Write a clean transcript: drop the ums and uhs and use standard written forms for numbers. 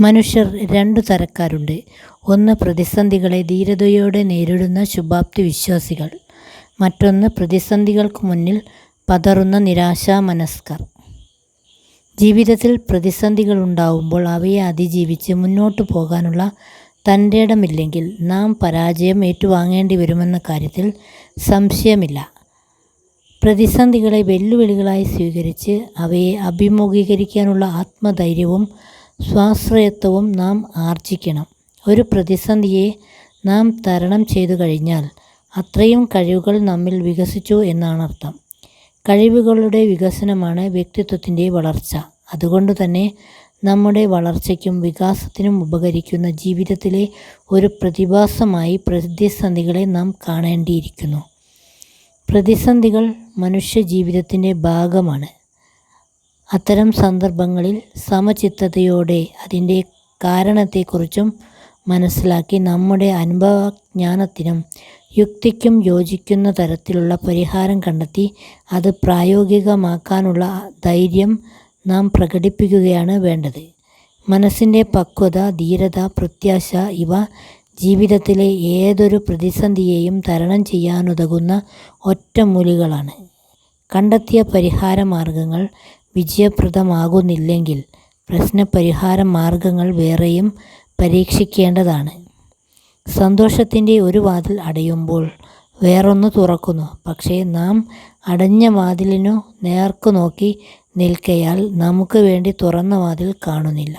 മനുഷ്യർ രണ്ടു തരക്കാരുണ്ട്. ഒന്ന് പ്രതിസന്ധികളെ ധീരതയോടെ നേരിടുന്ന ശുഭാപ്തി വിശ്വാസികൾ. മറ്റൊന്ന് പ്രതിസന്ധികൾക്ക് മുന്നിൽ പതറുന്ന നിരാശാമനസ്കർ. ജീവിതത്തിൽ പ്രതിസന്ധികളുണ്ടാവുമ്പോൾ അവയെ അതിജീവിച്ച് മുന്നോട്ടു പോകാനുള്ള തൻ്റെടമില്ലെങ്കിൽ നാം പരാജയം ഏറ്റുവാങ്ങേണ്ടി വരുമെന്ന കാര്യത്തിൽ സംശയമില്ല. പ്രതിസന്ധികളെ വെല്ലുവിളികളായി സ്വീകരിച്ച് അവയെ അഭിമുഖീകരിക്കാനുള്ള ആത്മധൈര്യവും സ്വാശ്രയത്വവും നാം ആർജിക്കണം. ഒരു പ്രതിസന്ധിയെ നാം തരണം ചെയ്തു കഴിഞ്ഞാൽ അത്രയും കഴിവുകൾ നമ്മിൽ വികസിച്ചു എന്നാണർത്ഥം. കഴിവുകളുടെ വികസനമാണ് വ്യക്തിത്വത്തിൻ്റെ വളർച്ച. അതുകൊണ്ട് തന്നെ നമ്മുടെ വളർച്ചയ്ക്കും വികാസത്തിനും ഉപകരിക്കുന്ന ജീവിതത്തിലെ ഒരു പ്രതിഭാസമായി പ്രതിസന്ധികളെ നാം കാണേണ്ടിയിരിക്കുന്നു. പ്രതിസന്ധികൾ മനുഷ്യ ജീവിതത്തിൻ്റെ ഭാഗമാണ്. അത്തരം സന്ദർഭങ്ങളിൽ സമചിത്തതയോടെ അതിൻ്റെ കാരണത്തെക്കുറിച്ചും മനസ്സിലാക്കി നമ്മുടെ അനുഭവജ്ഞാനത്തിനും യുക്തിക്കും യോജിക്കുന്ന തരത്തിലുള്ള പരിഹാരം കണ്ടെത്തി അത് പ്രായോഗികമാക്കാനുള്ള ധൈര്യം നാം പ്രകടിപ്പിക്കുകയാണ് വേണ്ടത്. മനസ്സിൻ്റെ പക്വത, ധീരത, പ്രത്യാശ ഇവ ജീവിതത്തിലെ ഏതൊരു പ്രതിസന്ധിയെയും തരണം ചെയ്യാനുതകുന്ന ഒറ്റമൂലികളാണ്. കണ്ടെത്തിയ പരിഹാര മാർഗങ്ങൾ വിജയപ്രദമാകുന്നില്ലെങ്കിൽ പ്രശ്നപരിഹാര മാർഗങ്ങൾ വേറെയും പരീക്ഷിക്കേണ്ടതാണ്. സന്തോഷത്തിൻ്റെ ഒരു വാതിൽ അടയുമ്പോൾ വേറൊന്ന് തുറക്കുന്നു. പക്ഷേ നാം അടഞ്ഞ വാതിലിനു നേർക്കു നോക്കി നിൽക്കയാൽ നമുക്ക് വേണ്ടി തുറന്ന വാതിൽ കാണുന്നില്ല.